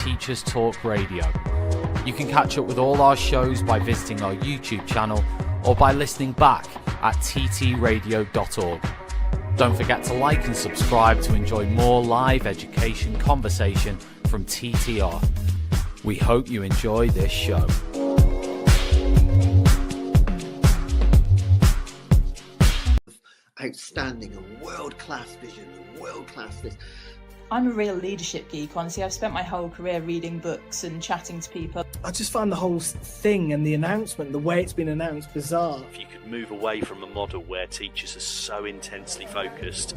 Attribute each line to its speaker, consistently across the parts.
Speaker 1: Teachers Talk Radio. You can catch up with all our shows by visiting our YouTube channel or by listening back at ttradio.org. Don't forget to like and subscribe to enjoy more live education conversation from TTR. We hope you enjoy this show.
Speaker 2: Outstanding and world-class vision and world-class this.
Speaker 3: I'm a real leadership geek, honestly. I've spent my whole career reading books and chatting to people.
Speaker 4: I just find the whole thing and the announcement, the way it's been announced, bizarre.
Speaker 5: If you could move away from a model where teachers are so intensely focused.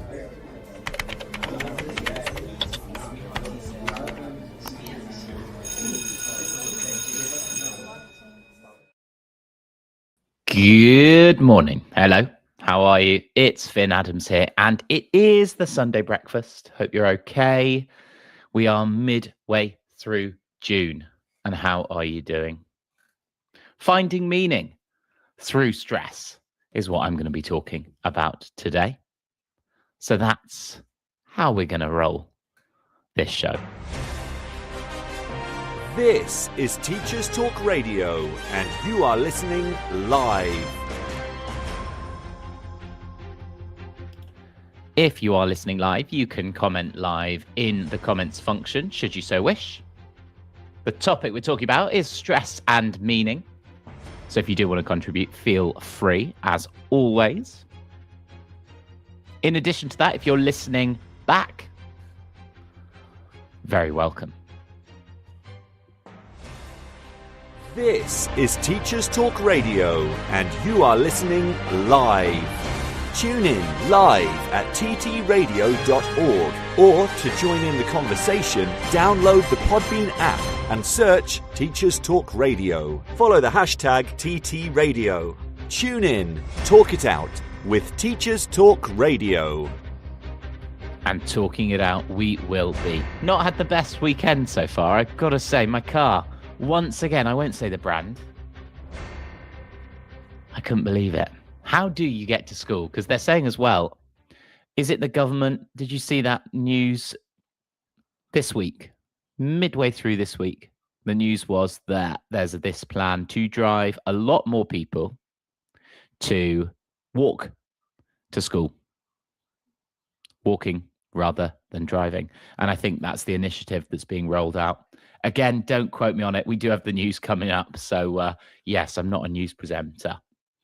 Speaker 6: Good morning. Hello. How are you? It's Phin Adams here, and it is the Sunday breakfast. Hope you're okay. We are midway through June, and how are you doing? Finding meaning through stress is what I'm going to be talking about today. So that's how we're going to roll this show.
Speaker 5: This is Teachers Talk Radio, and you are listening live.
Speaker 6: If you are listening live, you can comment live in the comments function, should you so wish. The topic we're talking about is stress and meaning. So if you do want to contribute, feel free, as always. In addition to that, if you're listening back, very welcome.
Speaker 5: This is Teachers Talk Radio, and you are listening live. Tune in live at ttradio.org, or to join in the conversation, download the Podbean app and search Teachers Talk Radio. Follow the hashtag TTRadio. Tune in, talk it out with Teachers Talk Radio.
Speaker 6: And talking it out, we will be. Not had the best weekend so far, I've got to say. My car, once again, I won't say the brand. I couldn't believe it. How do you get to school? Because they're saying as well, is it the government? Did you see that news this week? Midway through this week, the news was that there's this plan to drive a lot more people to walk to school. Walking rather than driving. And I think that's the initiative that's being rolled out. Again, don't quote me on it. We do have the news coming up. So yes, I'm not a news presenter.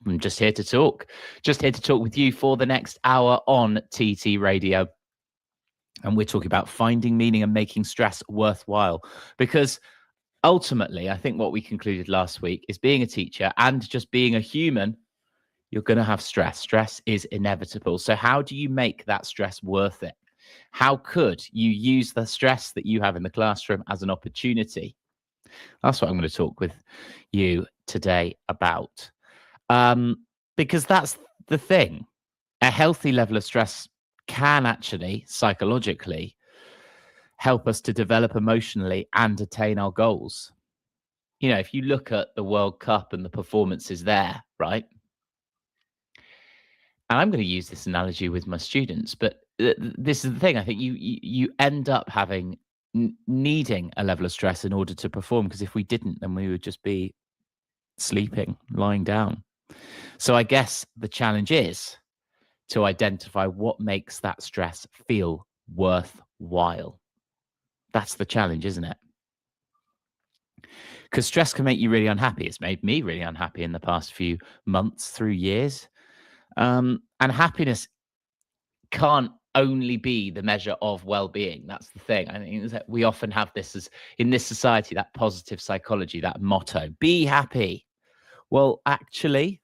Speaker 6: I'm just here to talk. Just here to talk with you for the next hour on TT Radio. And we're talking about finding meaning and making stress worthwhile. Because ultimately, I think what we concluded last week is being a teacher and just being a human, you're going to have stress. Stress is inevitable. So how do you make that stress worth it? How could you use the stress that you have in the classroom as an opportunity? That's what I'm going to talk with you today about. Because that's the thing. A healthy level of stress can actually, psychologically, help us to develop emotionally and attain our goals. You know, if you look at the World Cup and the performances there, right? And I'm going to use this analogy with my students, but this is the thing. I think you end up having needing a level of stress in order to perform, because if we didn't, then we would just be sleeping, lying down. So I guess the challenge is to identify what makes that stress feel worthwhile. That's the challenge, isn't it? Because stress can make you really unhappy. It's made me really unhappy in the past few months through years. And happiness can't only be the measure of well-being. That's the thing. I think that we often have this as in this society, that positive psychology, that motto, be happy. Well, actually,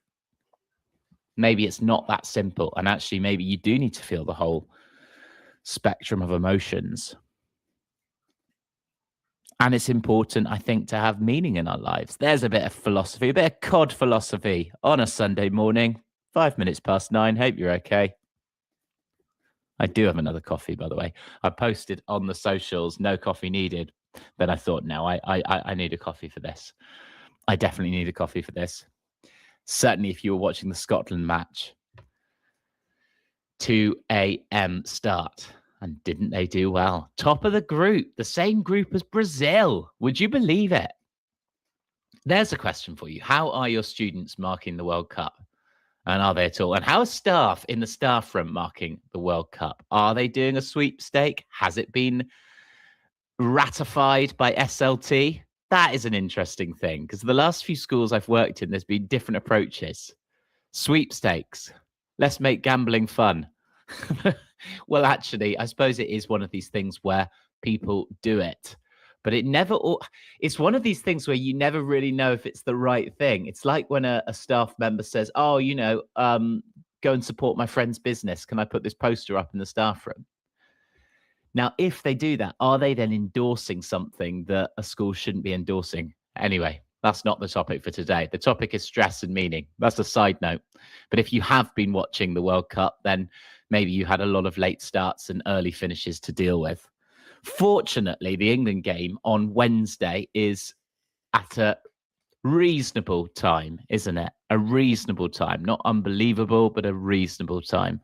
Speaker 6: maybe it's not that simple. And actually, maybe you do need to feel the whole spectrum of emotions. And it's important, I think, to have meaning in our lives. There's a bit of philosophy, a bit of cod philosophy on a Sunday morning, 9 minutes past 9. Hope you're okay. I do have another coffee, by the way. I posted on the socials, no coffee needed. Then I thought, no, I need a coffee for this. I definitely need a coffee for this. Certainly if you were watching the Scotland match, 2 a.m. start. And didn't they do well? Top of the group, the same group as Brazil. Would you believe it? There's a question for you. How are your students marking the World Cup? And are they at all? And how are staff in the staff room marking the World Cup? Are they doing a sweepstake? Has it been ratified by SLT? That is an interesting thing, because the last few schools I've worked in, there's been different approaches. Sweepstakes. Let's make gambling fun. Well, actually, I suppose it is one of these things where people do it, but it's one of these things where you never really know if it's the right thing. It's like when a staff member says, oh, go and support my friend's business. Can I put this poster up in the staff room? Now, if they do that, are they then endorsing something that a school shouldn't be endorsing? Anyway, that's not the topic for today. The topic is stress and meaning. That's a side note. But if you have been watching the World Cup, then maybe you had a lot of late starts and early finishes to deal with. Fortunately, the England game on Wednesday is at a reasonable time, isn't it? A reasonable time. Not unbelievable, but a reasonable time.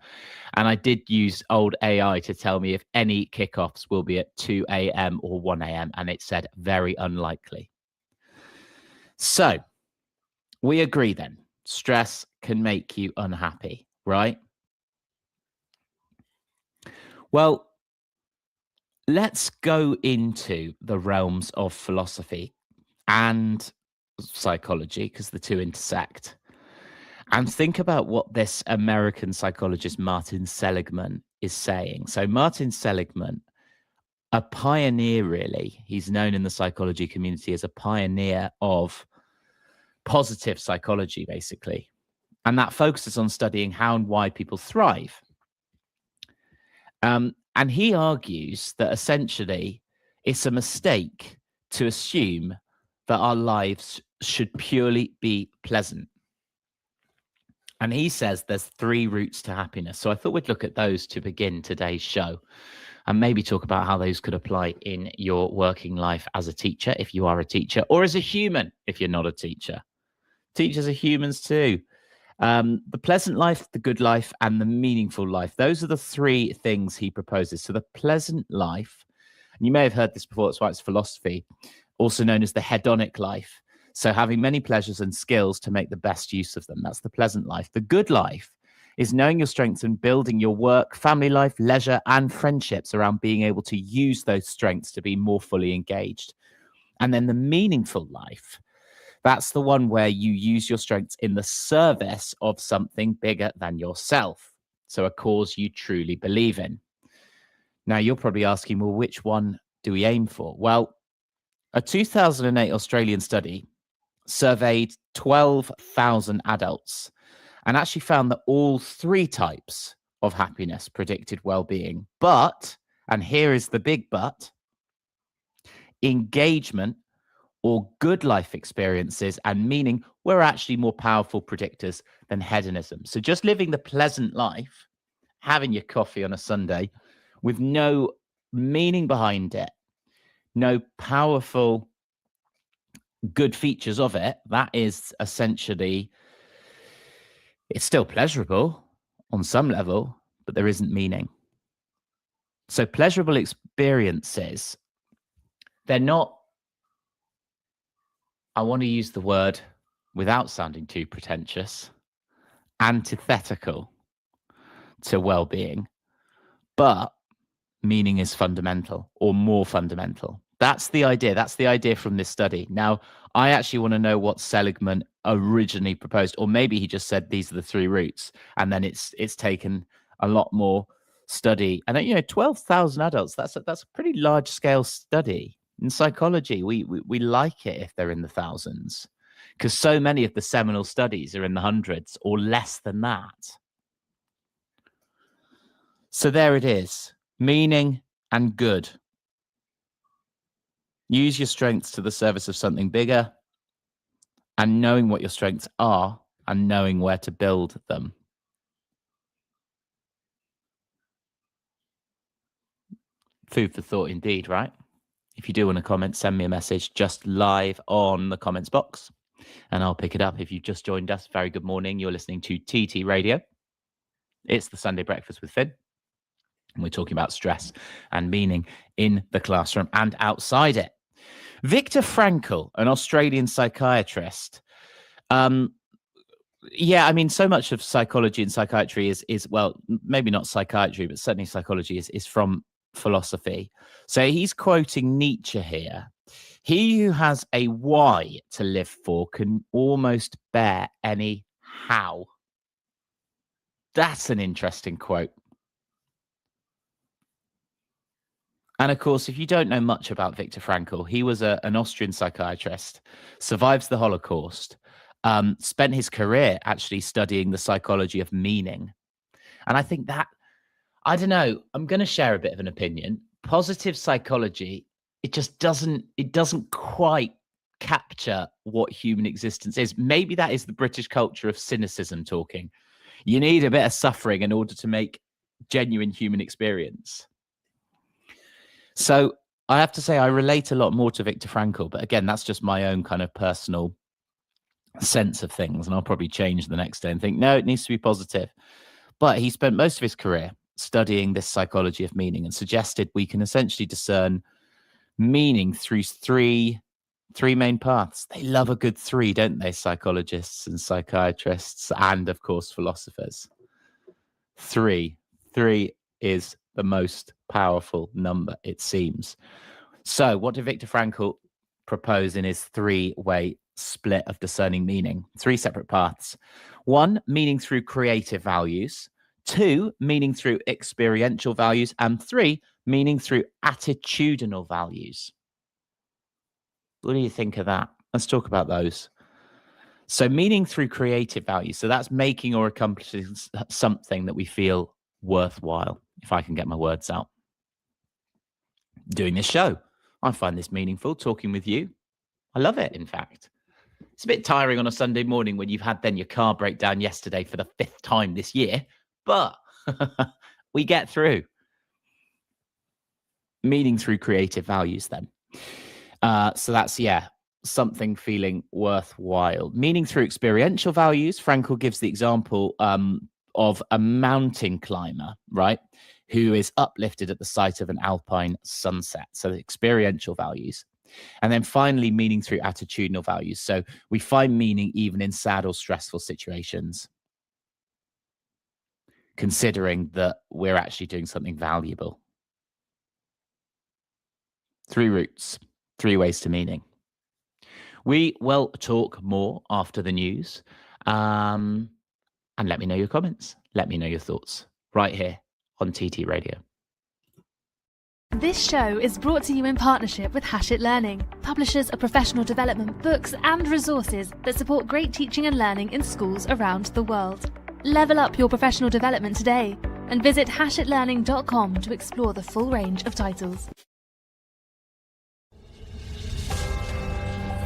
Speaker 6: And I did use old AI to tell me if any kickoffs will be at 2 a.m. or 1 a.m. And it said very unlikely. So we agree then. Stress can make you unhappy, right? Well, let's go into the realms of philosophy and psychology, because the two intersect, and think about what this American psychologist Martin Seligman is saying. So Martin Seligman, a pioneer, really, he's known in the psychology community as a pioneer of positive psychology, basically, and that focuses on studying how and why people thrive. And he argues that essentially it's a mistake to assume that our lives should purely be pleasant. And he says there's 3 routes to happiness. So I thought we'd look at those to begin today's show, and maybe talk about how those could apply in your working life as a teacher, if you are a teacher, or as a human, if you're not a teacher. Teachers are humans too. The pleasant life, the good life, and the meaningful life. Those are the 3 things he proposes. So the pleasant life, and you may have heard this before, that's why it's philosophy, also known as the hedonic life. So having many pleasures and skills to make the best use of them. That's the pleasant life. The good life is knowing your strengths and building your work, family life, leisure, and friendships around being able to use those strengths to be more fully engaged. And then the meaningful life, that's the one where you use your strengths in the service of something bigger than yourself. So a cause you truly believe in. Now, you're probably asking, well, which one do we aim for? Well, a 2008 Australian study surveyed 12,000 adults and actually found that all 3 types of happiness predicted well-being. But, and here is the big but, engagement or good life experiences and meaning were actually more powerful predictors than hedonism. So just living the pleasant life, having your coffee on a Sunday with no meaning behind it, no powerful good features of it, that is essentially, it's still pleasurable on some level, but there isn't meaning. So pleasurable experiences, they're not, I want to use the word without sounding too pretentious, antithetical to well-being, but meaning is fundamental or more fundamental. That's the idea. That's the idea from this study. Now, I actually want to know what Seligman originally proposed, or maybe he just said these are the 3 routes, and then it's taken a lot more study. And 12,000 adults, that's a pretty large scale study. In psychology, we like it if they're in the thousands, because so many of the seminal studies are in the hundreds or less than that. So there it is, meaning and good. Use your strengths to the service of something bigger, and knowing what your strengths are and knowing where to build them. Food for thought indeed, right? If you do want to comment, send me a message just live on the comments box, and I'll pick it up. If you've just joined us, very good morning. You're listening to TT Radio. It's the Sunday Breakfast with Phin. And we're talking about stress and meaning in the classroom and outside it. Viktor Frankl, an Australian psychiatrist. Yeah, I mean, so much of psychology and psychiatry is well, maybe not psychiatry, but certainly psychology is from philosophy. So he's quoting Nietzsche here. He who has a why to live for can almost bear any how. That's an interesting quote. And of course, if you don't know much about Viktor Frankl, he was an Austrian psychiatrist, survives the Holocaust, spent his career actually studying the psychology of meaning. And I think that, I don't know, I'm going to share a bit of an opinion. Positive psychology, it doesn't quite capture what human existence is. Maybe that is the British culture of cynicism talking. You need a bit of suffering in order to make genuine human experience. So I have to say I relate a lot more to Viktor Frankl, but again, that's just my own kind of personal sense of things. And I'll probably change the next day and think, no, it needs to be positive. But he spent most of his career studying this psychology of meaning and suggested we can essentially discern meaning through three main paths. They love a good three, don't they? Psychologists and psychiatrists and, of course, philosophers. Three is the most powerful number, it seems. So what did Viktor Frankl propose in his three-way split of discerning meaning? Three separate paths. 1, meaning through creative values. 2, meaning through experiential values. And 3, meaning through attitudinal values. What do you think of that? Let's talk about those. So meaning through creative values. So that's making or accomplishing something that we feel worthwhile, if I can get my words out. Doing this show. I find this meaningful, talking with you. I love it, in fact. It's a bit tiring on a Sunday morning when you've had then your car breakdown yesterday for the 5th time this year, but we get through. Meaning through creative values then. So that's, something feeling worthwhile. Meaning through experiential values. Frankl gives the example of a mountain climber, right, who is uplifted at the sight of an alpine sunset. So the experiential values. And then finally, meaning through attitudinal values. So we find meaning even in sad or stressful situations, considering that we're actually doing something valuable. 3 routes, 3 ways to meaning. We will talk more after the news. And let me know your comments. Let me know your thoughts right here on TT Radio.
Speaker 7: This show is brought to you in partnership with Hachette Learning, publishers of professional development books and resources that support great teaching and learning in schools around the world. Level up your professional development today and visit hachetlearning.com to explore the full range of titles.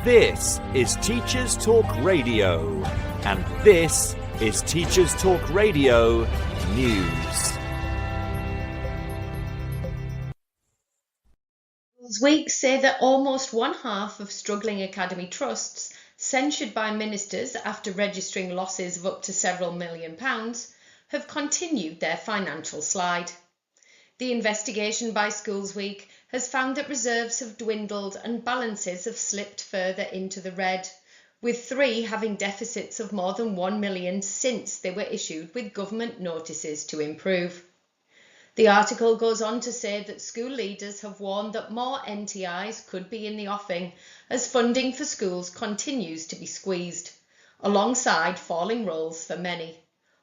Speaker 5: This is Teachers Talk Radio, and this is Teachers Talk Radio News.
Speaker 8: Schools Week say that almost one half of struggling academy trusts censured by ministers after registering losses of up to several £1 million have continued their financial slide. The investigation by Schools Week has found that reserves have dwindled and balances have slipped further into the red, with 3 having deficits of more than 1 million since they were issued with government notices to improve. The article goes on to say that school leaders have warned that more NTIs could be in the offing as funding for schools continues to be squeezed, alongside falling rolls for many.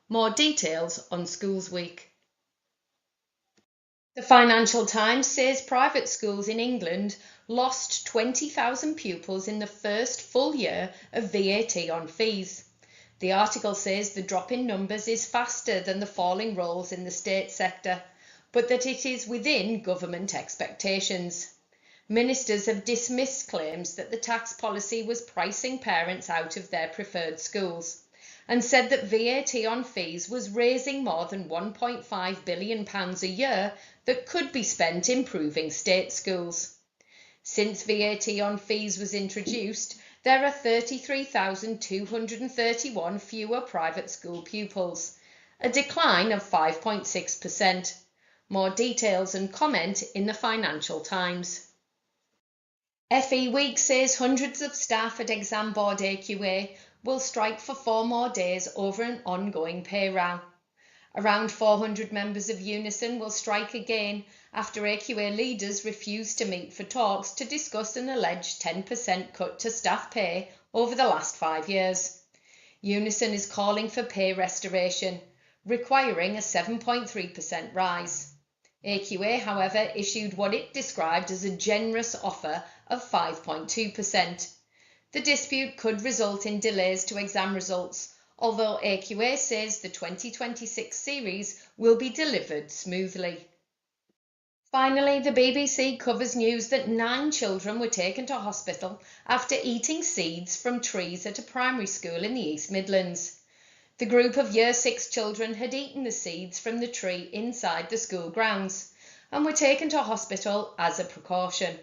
Speaker 8: More details on Schools Week. The Financial Times says private schools in England lost 20,000 pupils in the first full year of VAT on fees. The article says the drop in numbers is faster than the falling rolls in the state sector, but that it is within government expectations. Ministers have dismissed claims that the tax policy was pricing parents out of their preferred schools, and said that VAT on fees was raising more than £1.5 billion a year that could be spent improving state schools. Since VAT on fees was introduced, there are 33,231 fewer private school pupils, a decline of 5.6%. More details and comment in the Financial Times. FE Week says hundreds of staff at Exam Board AQA will strike for 4 more days over an ongoing pay row. Around 400 members of Unison will strike again after AQA leaders refused to meet for talks to discuss an alleged 10% cut to staff pay over the last 5 years. Unison is calling for pay restoration, requiring a 7.3% rise. AQA, however, issued what it described as a generous offer of 5.2%. The dispute could result in delays to exam results, although AQA says the 2026 series will be delivered smoothly. Finally, the BBC covers news that 9 children were taken to hospital after eating seeds from trees at a primary school in the East Midlands. The group of Year 6 children had eaten the seeds from the tree inside the school grounds and were taken to hospital as a precaution.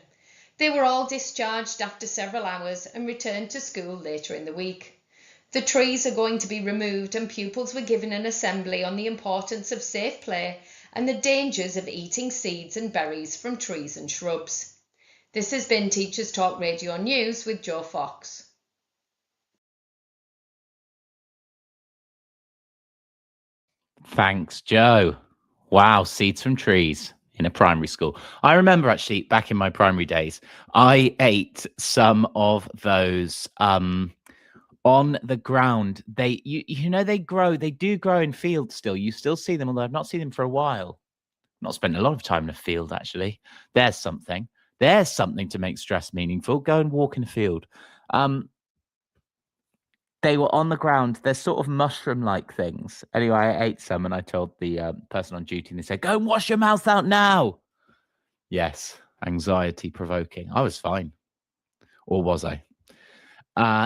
Speaker 8: They were all discharged after several hours and returned to school later in the week. The trees are going to be removed and pupils were given an assembly on the importance of safe play and the dangers of eating seeds and berries from trees and shrubs. This has been Teachers Talk Radio News with Joe Fox.
Speaker 6: Thanks, Joe. Wow, seeds from trees in a primary school. I remember actually back in my primary days, I ate some of those on the ground. They do grow in fields still. You still see them, although I've not seen them for a while. Not spent a lot of time in a field, actually. There's something to make stress meaningful. Go and walk in a field. They were on the ground. They're sort of mushroom-like things. Anyway, I ate some and I told the person on duty and they said, go and wash your mouth out now. Yes, anxiety-provoking. I was fine. Or was I?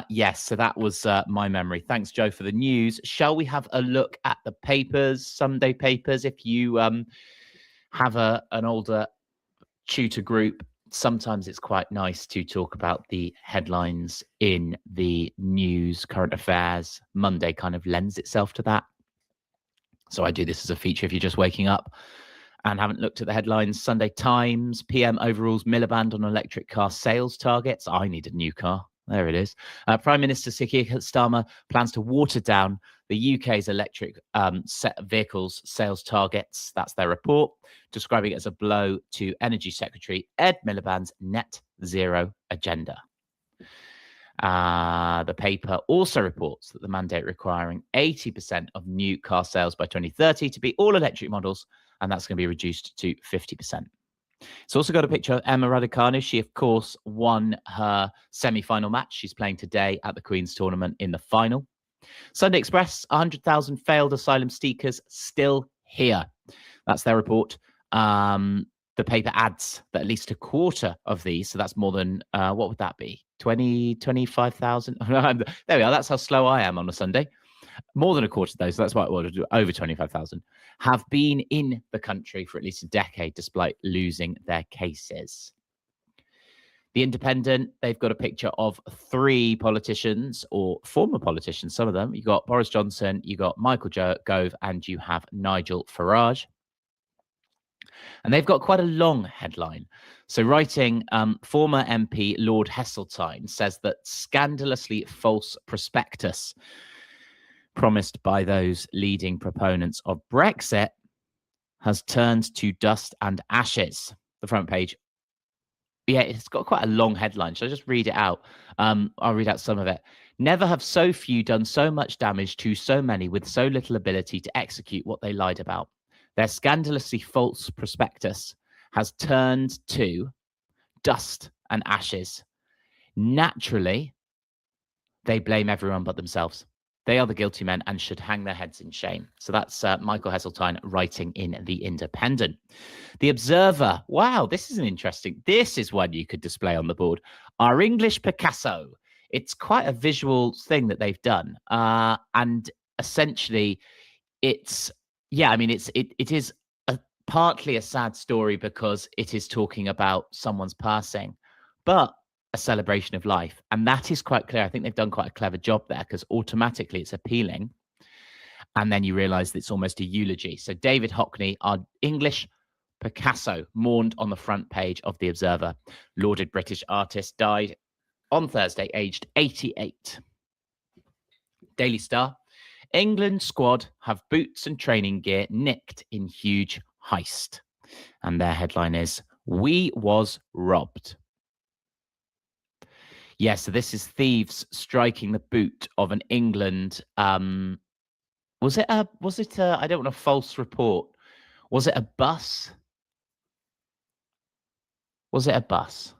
Speaker 6: Yes, so that was my memory. Thanks, Joe, for the news. Shall we have a look at the papers, Sunday papers? If you have an older tutor group, sometimes it's quite nice to talk about the headlines in the news, current affairs. Monday kind of lends itself to that. So I do this as a feature if you're just waking up and haven't looked at the headlines. Sunday Times, PM overrules Miliband on electric car sales targets. I need a new car. There it is. Prime Minister Sir Keir Starmer plans to water down the UK's electric vehicles sales targets. That's their report, describing it as a blow to Energy Secretary Ed Miliband's net zero agenda. The paper also reports that the mandate requiring 80% of new car sales by 2030 to be all electric models, and that's going to be reduced to 50%. It's also got a picture of Emma Raducanu. She, of course, won her semi-final match. She's playing today at the Queen's Tournament in the final. Sunday Express, 100,000 failed asylum seekers still here. That's their report. The paper adds that at least a quarter of these, so that's more than, what would that be? 25,000? There we are. That's how slow I am on a Sunday. More than a quarter of those, so that's why I wanted to do over 25,000, have been in the country for at least a decade, despite losing their cases. The Independent, they've got a picture of 3 politicians, or former politicians, some of them. You've got Boris Johnson, you've got Michael Gove, and you have Nigel Farage. And they've got quite a long headline. So writing, former MP Lord Heseltine says that scandalously false prospectus promised by those leading proponents of Brexit has turned to dust and ashes. The front page. Yeah, it's got quite a long headline. Shall I just read it out? I'll read out some of it. Never have so few done so much damage to so many with so little ability to execute what they lied about. Their scandalously false prospectus has turned to dust and ashes. Naturally, they blame everyone but themselves. They are the guilty men and should hang their heads in shame. So that's Michael Heseltine writing in The Independent. The Observer. Wow, this is this is one you could display on the board. Our English Picasso. It's quite a visual thing that they've done. And essentially, it is partly a sad story because it is talking about someone's passing, but a celebration of life. And that is quite clear. I think they've done quite a clever job there because automatically it's appealing. And then you realize that it's almost a eulogy. So David Hockney, our English Picasso mourned on the front page of The Observer. Lauded British artist died on Thursday, aged 88. Daily Star. England squad have boots and training gear nicked in huge heist. And their headline is, "We was robbed." Yeah, so this is thieves striking the boot of an England. Was it a? I don't want a false report. Was it a bus? Was it a bus?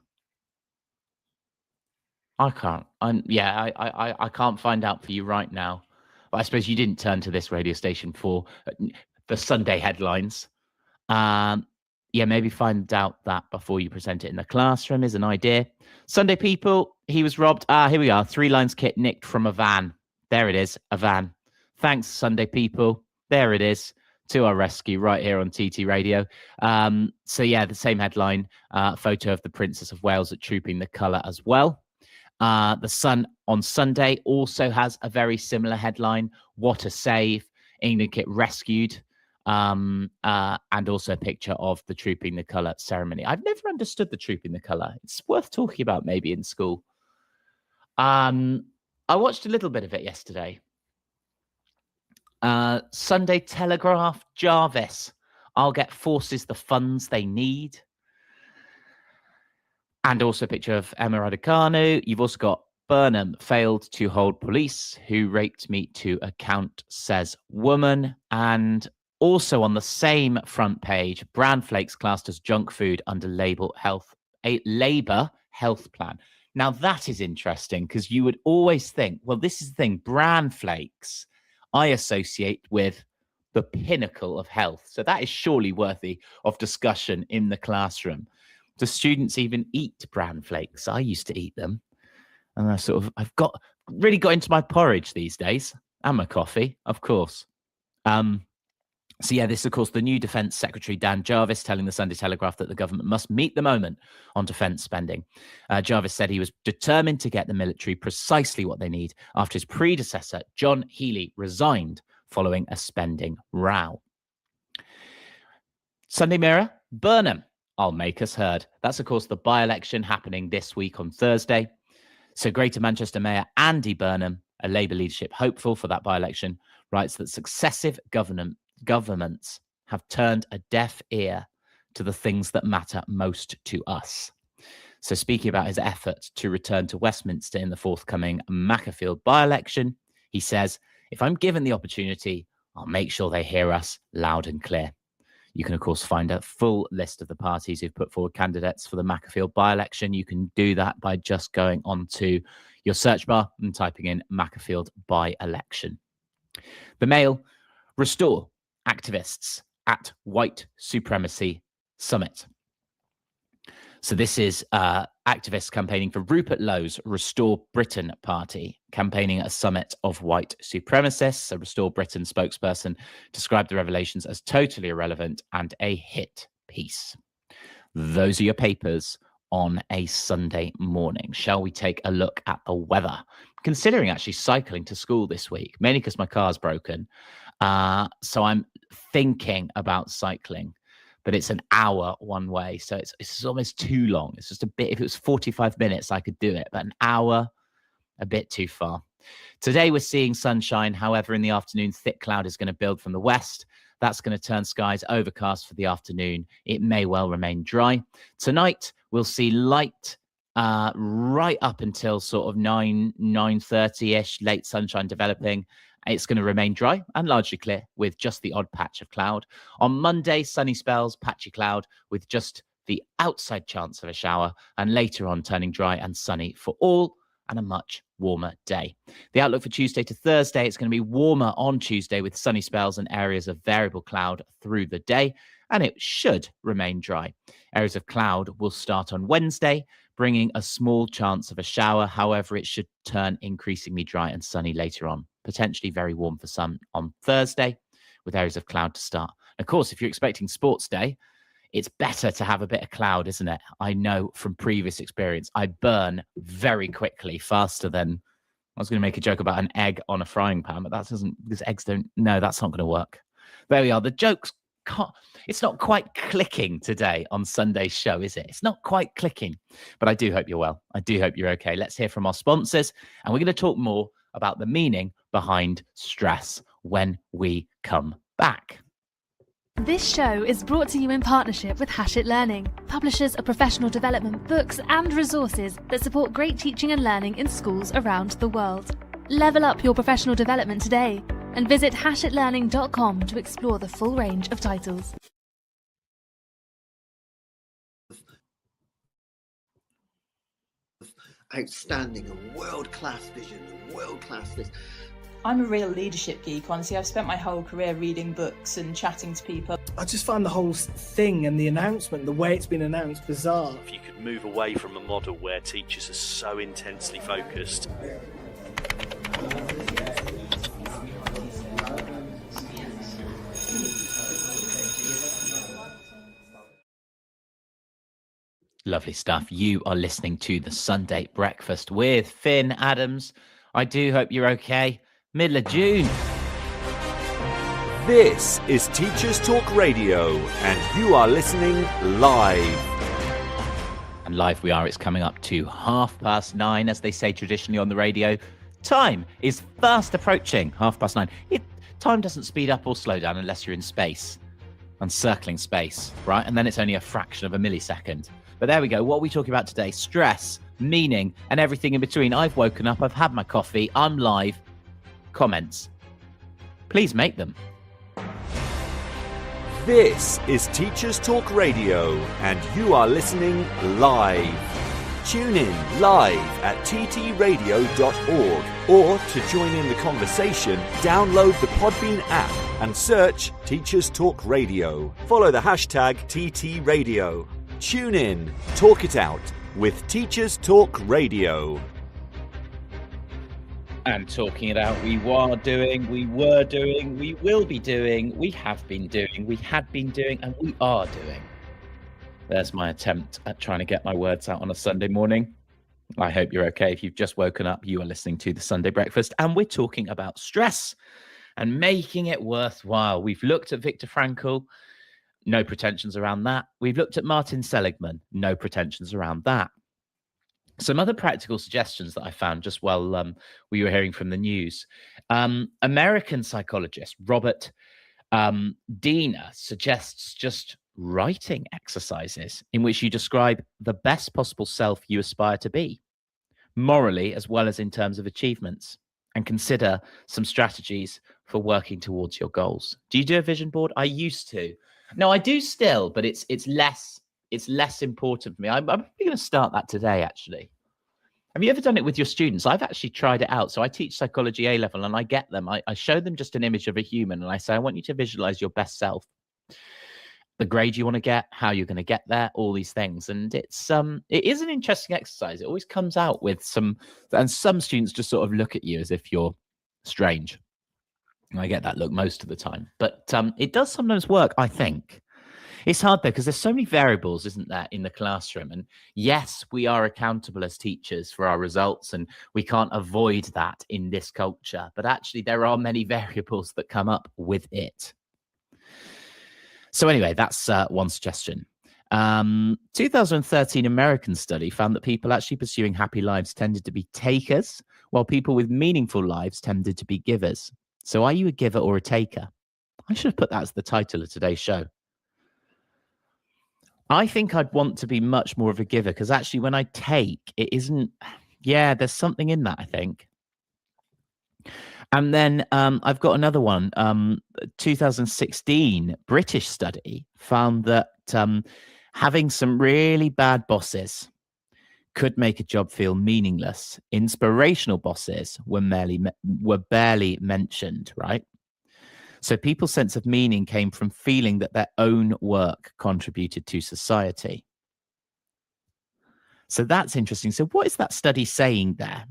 Speaker 6: I can't. I can't find out for you right now. But I suppose you didn't turn to this radio station for the Sunday headlines. Yeah, maybe find out that before you present it in the classroom is an idea. Sunday people, he was robbed. Here we are. 3 lines kit nicked from a van. There it is, a van. Thanks, Sunday people. There it is. To our rescue right here on TT Radio. So yeah, the same headline, photo of the Princess of Wales at Trooping the Colour as well. The Sun on Sunday also has a very similar headline. What a save. England kit rescued. And also a picture of the Trooping the Colour ceremony. I've never understood the Trooping the Colour. It's worth talking about maybe in school. I watched a little bit of it yesterday. Sunday Telegraph, Jarvis. I'll get forces the funds they need. And also a picture of Emma Raducanu. You've also got Burnham failed to hold police who raped me to account, says woman. And also on the same front page, bran flakes classed as junk food under Labour health plan. Now that is interesting because you would always think, well, this is the thing, bran flakes I associate with the pinnacle of health. So that is surely worthy of discussion in the classroom. Do students even eat bran flakes? I used to eat them. And I've really got into my porridge these days and my coffee, of course. So yeah, this is, of course, the new Defence Secretary, Dan Jarvis, telling the Sunday Telegraph that the government must meet the moment on defence spending. Jarvis said he was determined to get the military precisely what they need after his predecessor, John Healey, resigned following a spending row. Sunday Mirror, Burnham, I'll make us heard. That's, of course, the by-election happening this week on Thursday. So Greater Manchester Mayor Andy Burnham, a Labour leadership hopeful for that by-election, writes that successive governments have turned a deaf ear to the things that matter most to us. So speaking about his effort to return to Westminster in the forthcoming Macclesfield by-election, he says, "If I'm given the opportunity, I'll make sure they hear us loud and clear." You can, of course, find a full list of the parties who've put forward candidates for the Macclesfield by-election. You can do that by just going onto your search bar and typing in Macclesfield by-election. The Mail, restore activists at White Supremacy Summit. So this is activists campaigning for Rupert Lowe's Restore Britain party, campaigning at a summit of white supremacists. A Restore Britain spokesperson described the revelations as totally irrelevant and a hit piece. Those are your papers on a Sunday morning. Shall we take a look at the weather? Considering actually cycling to school this week, mainly because my car's broken. So I'm thinking about cycling. But it's an hour one way, so it's almost too long. It's just a bit. If it was 45 minutes, I could do it, but an hour, a bit too far. Today we're seeing sunshine. However, in the afternoon, thick cloud is going to build from the west. That's going to turn skies overcast for the afternoon. It may well remain dry. Tonight we'll see light right up until sort of 9:30ish, late sunshine developing. It's going to remain dry and largely clear with just the odd patch of cloud. On Monday, sunny spells, patchy cloud with just the outside chance of a shower, and later on turning dry and sunny for all and a much warmer day. The outlook for Tuesday to Thursday, it's going to be warmer on Tuesday with sunny spells and areas of variable cloud through the day, and it should remain dry. Areas of cloud will start on Wednesday, bringing a small chance of a shower. However, it should turn increasingly dry and sunny later on. Potentially very warm for some on Thursday with areas of cloud to start. Of course, if you're expecting sports day, it's better to have a bit of cloud, isn't it? I know from previous experience, I burn very quickly, faster than... I was going to make a joke about an egg on a frying pan, but that doesn't... because eggs don't... No, that's not going to work. There we are. The jokes it's not quite clicking today on Sunday's show, is it? It's not quite clicking, but I do hope you're well. I do hope you're okay. Let's hear from our sponsors, and we're going to talk more about the meaning behind stress when we come back.
Speaker 7: This show is brought to you in partnership with Hachette Learning, publishers of professional development books and resources that support great teaching and learning in schools around the world. Level up your professional development today and visit hachetlearning.com to explore the full range of titles.
Speaker 2: Outstanding and world-class vision and world-class this.
Speaker 3: I'm a real leadership geek, honestly. I've spent my whole career reading books and chatting to people.
Speaker 4: I just find the whole thing and the announcement, the way it's been announced, bizarre.
Speaker 9: If you could move away from a model where teachers are so intensely focused.
Speaker 6: Lovely stuff. You are listening to the Sunday Breakfast with Phin Adams. I do hope you're okay. Middle of June.
Speaker 5: This is Teachers Talk Radio, and you are listening live.
Speaker 6: And live we are. It's coming up to 9:30, as they say traditionally on the radio. Time is fast approaching 9:30. Time doesn't speed up or slow down unless you're in space, encircling space, right? And then it's only a fraction of a millisecond. But there we go. What are we talking about today? Stress, meaning, and everything in between. I've woken up. I've had my coffee. I'm live. Comments. Please make them.
Speaker 5: This is Teachers Talk Radio, and you are listening live. Tune in live at ttradio.org, or to join in the conversation, download the Podbean app and search Teachers Talk Radio. Follow the hashtag TTRadio. Tune in, talk it out with Teachers Talk Radio.
Speaker 6: And talking it out, we were doing, we will be doing, we have been doing, we had been doing, and we are doing. There's my attempt at trying to get my words out on a Sunday morning. I hope you're okay. If you've just woken up, you are listening to the Sunday Breakfast, and we're talking about stress and making it worthwhile. We've looked at Viktor Frankl. No pretensions around that. We've looked at Martin Seligman. No pretensions around that. Some other practical suggestions that I found just while we were hearing from the news. American psychologist Robert Diener suggests just writing exercises in which you describe the best possible self you aspire to be, morally as well as in terms of achievements, and consider some strategies for working towards your goals. Do you do a vision board? I used to. No, I do still, but it's less important for me. I'm going to start that today, actually. Have you ever done it with your students? I've actually tried it out. So I teach psychology A level, and I get them. I show them just an image of a human, and I say, I want you to visualize your best self, the grade you want to get, how you're going to get there, all these things. And it is an interesting exercise. It always comes out with some students just sort of look at you as if you're strange. I get that look most of the time, but it does sometimes work, I think. It's hard though, because there's so many variables, isn't there, in the classroom? And yes, we are accountable as teachers for our results, and we can't avoid that in this culture. But actually, there are many variables that come up with it. So anyway, that's one suggestion. 2013 American study found that people actually pursuing happy lives tended to be takers, while people with meaningful lives tended to be givers. So are you a giver or a taker? I should have put that as the title of today's show. I think I'd want to be much more of a giver, because actually when I take, it isn't, there's something in that, I think. And then I've got another one. 2016 British study found that having some really bad bosses could make a job feel meaningless. Inspirational bosses were barely mentioned, right? So people's sense of meaning came from feeling that their own work contributed to society. So that's interesting. So what is that study saying there?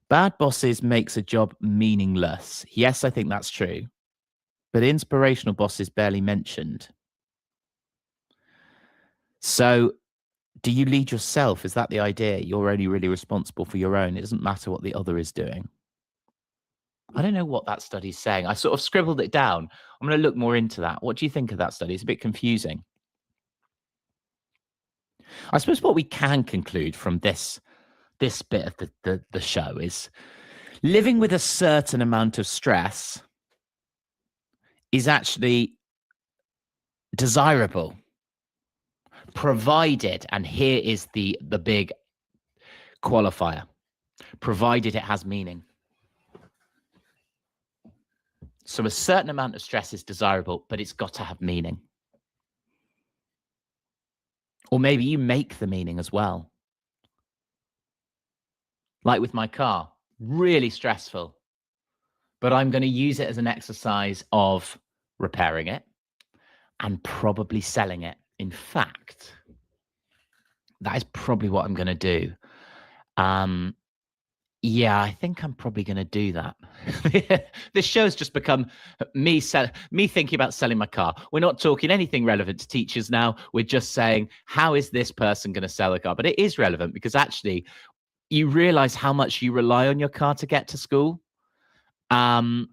Speaker 6: Bad bosses makes a job meaningless. Yes, I think that's true. But inspirational bosses barely mentioned. So do you lead yourself? Is that the idea? You're only really responsible for your own. It doesn't matter what the other is doing. I don't know what that study's saying. I sort of scribbled it down. I'm going to look more into that. What do you think of that study? It's a bit confusing. I suppose what we can conclude from this bit of the show is living with a certain amount of stress is actually desirable, provided, and here is the big qualifier, provided it has meaning. So a certain amount of stress is desirable, but it's got to have meaning. Or maybe you make the meaning as well. Like with my car, really stressful, but I'm going to use it as an exercise of repairing it and probably selling it. In fact, that is probably what I'm going to do. Yeah, I think I'm probably going to do that. This show's just become me thinking about selling my car. We're not talking anything relevant to teachers now. We're just saying, how is this person going to sell a car? But it is relevant because actually you realize how much you rely on your car to get to school. But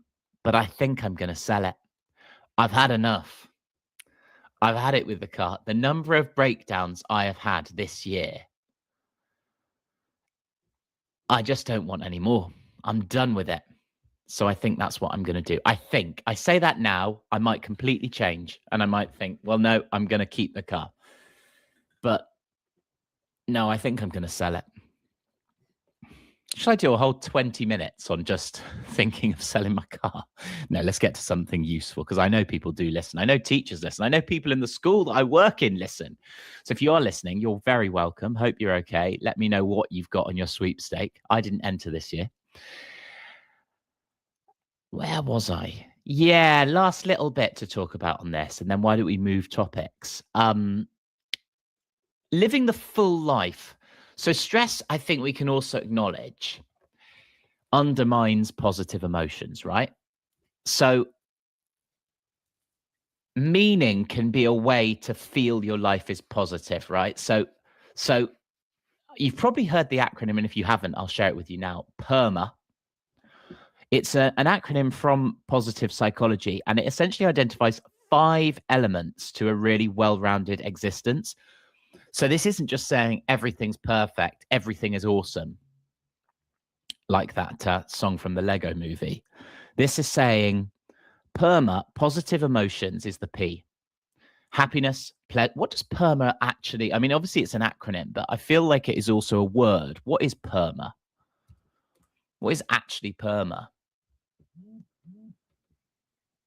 Speaker 6: I think I'm going to sell it. I've had enough. I've had it with the car. The number of breakdowns I have had this year, I just don't want any more. I'm done with it. So I think that's what I'm going to do. I say that now, I might completely change and I might think, well, no, I'm going to keep the car. But no, I think I'm going to sell it. Should I do a whole 20 minutes on just thinking of selling my car? No, let's get to something useful because I know people do listen. I know teachers listen. I know people in the school that I work in listen. So if you are listening, you're very welcome. Hope you're okay. Let me know what you've got on your sweepstake. I didn't enter this year. Where was I? Yeah, last little bit to talk about on this. And then why don't we move topics? Living the full life. So stress, I think we can also acknowledge, undermines positive emotions, right? So meaning can be a way to feel your life is positive, right? So you've probably heard the acronym, and if you haven't, I'll share it with you now. PERMA. It's an acronym from positive psychology, and it essentially identifies 5 elements to a really well-rounded existence. So this isn't just saying everything's perfect, everything is awesome, like that song from the Lego movie. This is saying PERMA, positive emotions, is the P. Happiness, what does PERMA actually, I mean, obviously it's an acronym, but I feel like it is also a word. What is PERMA? What is actually PERMA?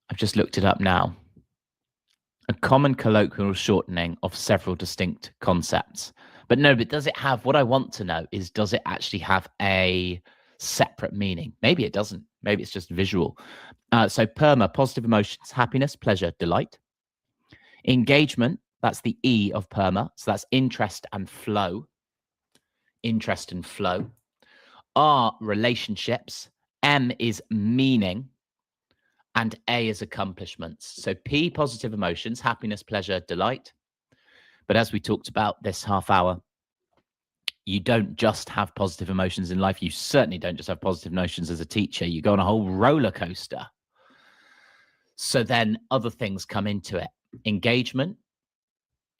Speaker 6: I've just looked it up now. A common colloquial shortening of several distinct concepts. But does it have, what I want to know is, does it actually have a separate meaning? Maybe it doesn't. Maybe it's just visual. So PERMA, positive emotions, happiness, pleasure, delight. Engagement, that's the E of PERMA. So that's interest and flow. Interest and flow. R, relationships. M is meaning. And A is accomplishments. So P, positive emotions, happiness, pleasure, delight. But as we talked about this half hour, you don't just have positive emotions in life. You certainly don't just have positive emotions as a teacher. You go on a whole roller coaster. So then other things come into it. Engagement,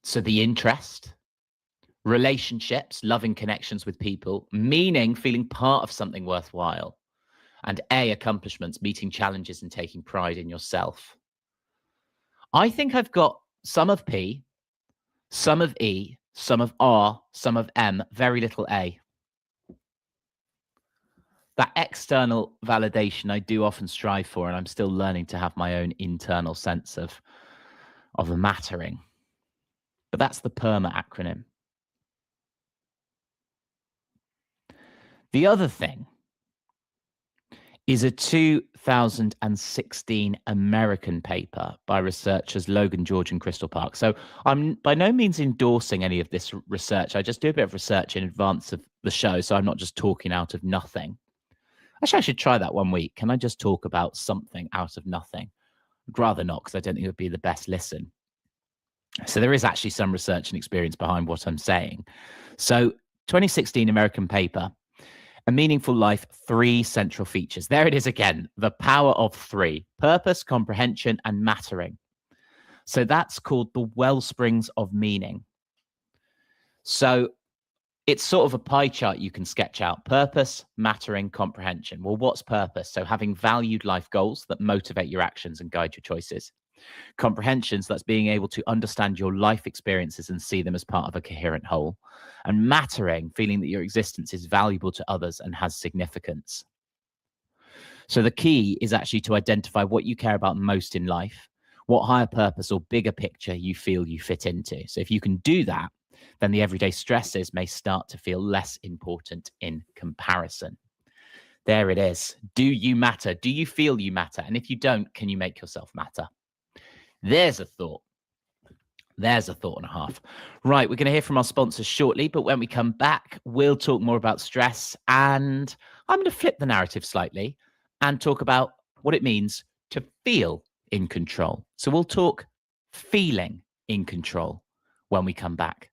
Speaker 6: so the interest. Relationships, loving connections with people. Meaning, feeling part of something worthwhile. And A, accomplishments, meeting challenges and taking pride in yourself. I think I've got some of P, some of E, some of R, some of M, very little A. That external validation I do often strive for, and I'm still learning to have my own internal sense of a mattering. But that's the PERMA acronym. The other thing is a 2016 American paper by researchers Logan George and Crystal Park. So I'm by no means endorsing any of this research. I just do a bit of research in advance of the show, so I'm not just talking out of nothing. Actually, I should try that one week. Can I just talk about something out of nothing? I'd rather not, because I don't think it would be the best listen. So there is actually some research and experience behind what I'm saying. So 2016 American paper A meaningful life, 3 central features. There it is again, the power of 3: purpose, comprehension, and mattering. So that's called the wellsprings of meaning. So it's sort of a pie chart you can sketch out: purpose, mattering, comprehension. Well, what's purpose? So having valued life goals that motivate your actions and guide your choices. Comprehensions, that's being able to understand your life experiences and see them as part of a coherent whole. And mattering, feeling that your existence is valuable to others and has significance. So the key is actually to identify what you care about most in life, what higher purpose or bigger picture you feel you fit into. So if you can do that, then the everyday stresses may start to feel less important in comparison. There it is. Do you matter? Do you feel you matter? And if you don't, can you make yourself matter? There's a thought. There's a thought and a half. Right, we're going to hear from our sponsors shortly, but when we come back, we'll talk more about stress, and I'm going to flip the narrative slightly and talk about what it means to feel in control. So we'll talk feeling in control when we come back.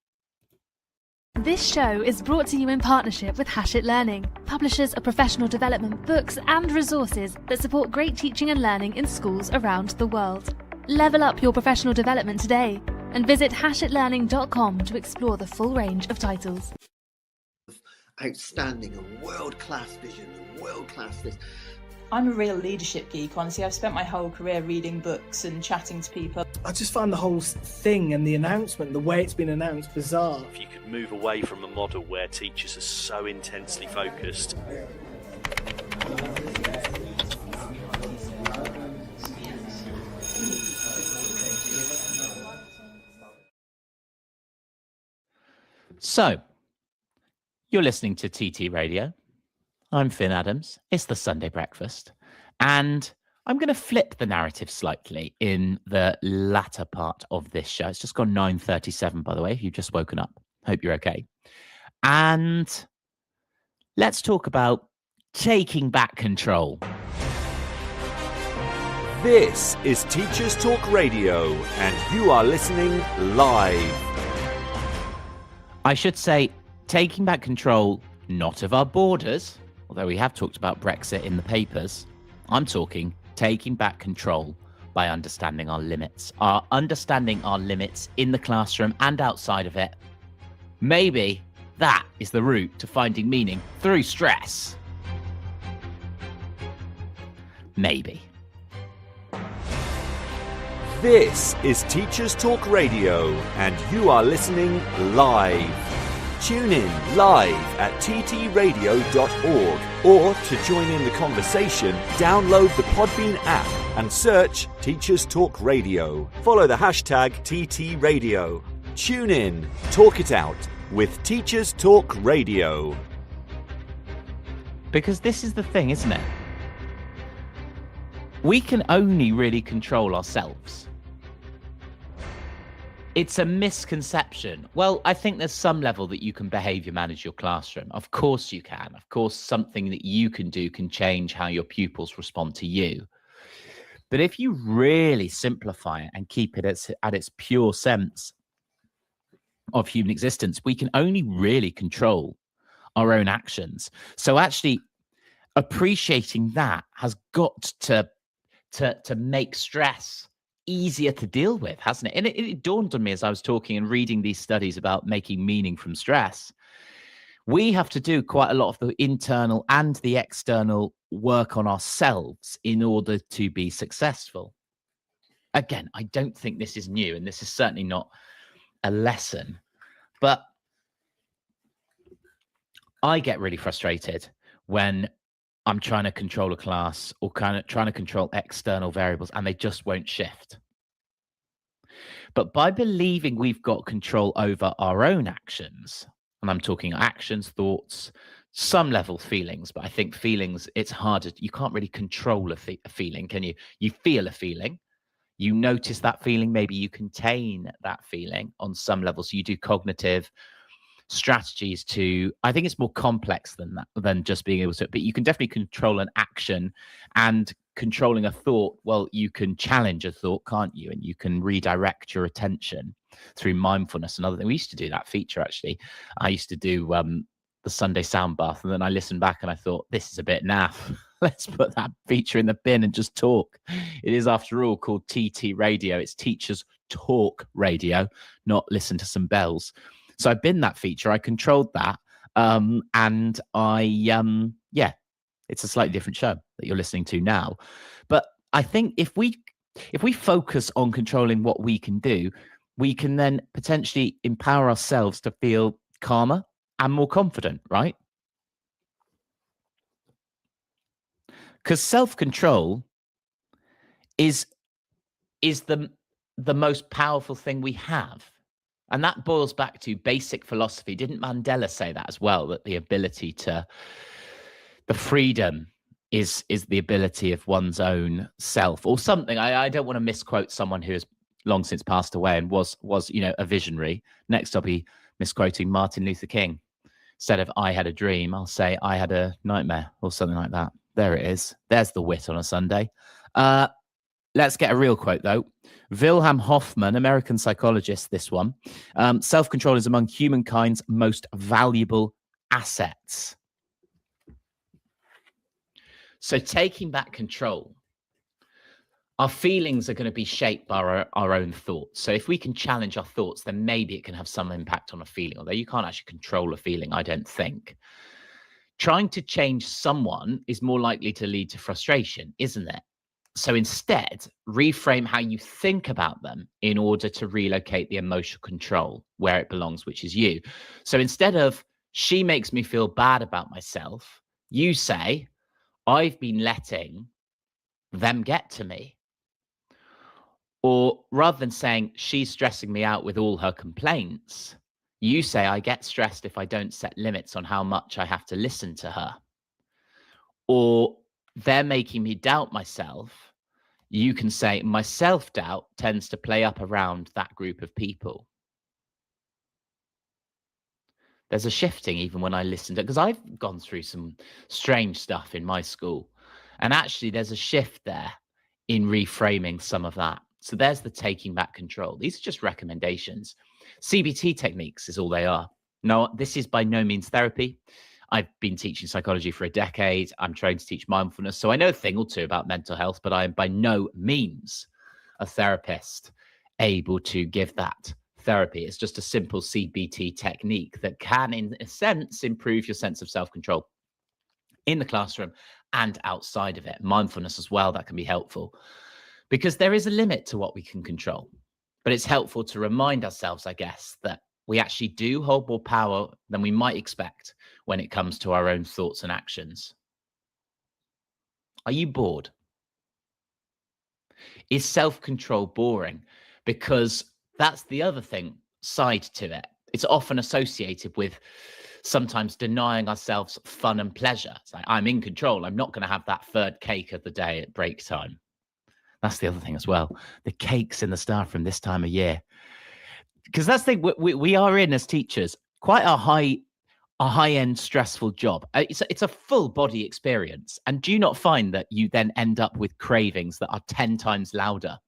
Speaker 7: This show is brought to you in partnership with Hachette Learning, publishers of professional development books and resources that support great teaching and learning in schools around the world. Level up your professional development today and visit hachetlearning.com to explore the full range of titles.
Speaker 2: Outstanding and world-class vision and world-class this.
Speaker 3: I'm a real leadership geek, honestly. I've spent my whole career reading books and chatting to people.
Speaker 4: I just find the whole thing and the announcement, the way it's been announced, bizarre.
Speaker 9: If you could move away from a model where teachers are so intensely focused.
Speaker 6: So, you're listening to TT Radio. I'm Phin Adams. It's the Sunday breakfast. And I'm going to flip the narrative slightly in the latter part of this show. It's just gone 9:37, by the way, if you've just woken up. Hope you're okay. And let's talk about taking back control.
Speaker 5: This is Teachers Talk Radio, and you are listening live.
Speaker 6: I should say, taking back control, not of our borders, although we have talked about Brexit in the papers. I'm talking taking back control by understanding our limits in the classroom and outside of it. Maybe that is the route to finding meaning through stress. Maybe.
Speaker 5: This is Teachers Talk Radio, and you are listening live. Tune in live at ttradio.org, or to join in the conversation, download the Podbean app and search Teachers Talk Radio. Follow the hashtag TTRadio. Tune in, talk it out with Teachers Talk Radio.
Speaker 6: Because this is the thing, isn't it? We can only really control ourselves. It's a misconception. Well, I think there's some level that you can behavior manage your classroom. Of course you can. Of course, something that you can do can change how your pupils respond to you. But if you really simplify it and keep it at its pure sense of human existence, we can only really control our own actions. So actually appreciating that has got to make stress easier to deal with, hasn't it? And it dawned on me as I was talking and reading these studies about making meaning from stress. We have to do quite a lot of the internal and the external work on ourselves in order to be successful. Again, I don't think this is new, and this is certainly not a lesson, but I get really frustrated when I'm trying to control a class or kind of trying to control external variables and they just won't shift. But by believing we've got control over our own actions, and I'm talking actions, thoughts, some level feelings, but I think feelings, it's harder. You can't really control a feeling, can you? You feel a feeling. You notice that feeling. Maybe you contain that feeling on some level. So you do cognitive strategies to, I think it's more complex than that, than just being able to, but you can definitely control an action. And controlling a thought, well, you can challenge a thought, can't you? And you can redirect your attention through mindfulness. Another thing, we used to do that feature, actually. I used to do the Sunday sound bath, and then I listened back and I thought, this is a bit naff. Let's put that feature in the bin and just talk. It is, after all, called TT Radio. It's Teachers Talk Radio, not listen to some bells. So I binned that feature. I controlled that. And yeah, it's a slightly different show that you're listening to now. But I think if we focus on controlling what we can do, we can then potentially empower ourselves to feel calmer and more confident, right? Because self-control is the most powerful thing we have. And that boils back to basic philosophy. Didn't Mandela say that as well, that the freedom is the ability of one's own self, or something? I don't want to misquote someone who has long since passed away and was a visionary. Next I'll be misquoting Martin Luther King. Instead of "I had a dream," I'll say "I had a nightmare," or something like that. There it is. There's the wit on a Sunday. Let's get a real quote, though. Wilhelm Hoffman, American psychologist, this one. Self-control is among humankind's most valuable assets. So taking back control, our feelings are going to be shaped by our own thoughts. So if we can challenge our thoughts, then maybe it can have some impact on a feeling, although you can't actually control a feeling, I don't think. Trying to change someone is more likely to lead to frustration, isn't it? So instead, reframe how you think about them in order to relocate the emotional control where it belongs, which is you. So instead of "she makes me feel bad about myself," you say, "I've been letting them get to me." Or rather than saying "she's stressing me out with all her complaints," you say, "I get stressed if I don't set limits on how much I have to listen to her." Or "they're making me doubt myself." You can say, "My self-doubt tends to play up around that group of people." There's a shifting even when I listen to, because I've gone through some strange stuff in my school. And actually there's a shift there in reframing some of that. So there's the taking back control. These are just recommendations. CBT techniques is all they are. No, this is by no means therapy. I've been teaching psychology for a decade. I'm trained to teach mindfulness. So I know a thing or two about mental health, but I am by no means a therapist able to give that therapy. It's just a simple CBT technique that can, in a sense, improve your sense of self-control in the classroom and outside of it. Mindfulness as well, that can be helpful, because there is a limit to what we can control. But it's helpful to remind ourselves, I guess, that we actually do hold more power than we might expect when it comes to our own thoughts and actions. Are you bored? Is self-control boring? Because that's the other side to it. It's often associated with sometimes denying ourselves fun and pleasure. It's like, I'm in control. I'm not going to have that third cake of the day at break time. That's the other thing as well. The cakes in the staff room this time of year. Because that's the thing, we are in, as teachers, quite a high-end stressful job. It's a full body experience. And do you not find that you then end up with cravings that are 10 times louder?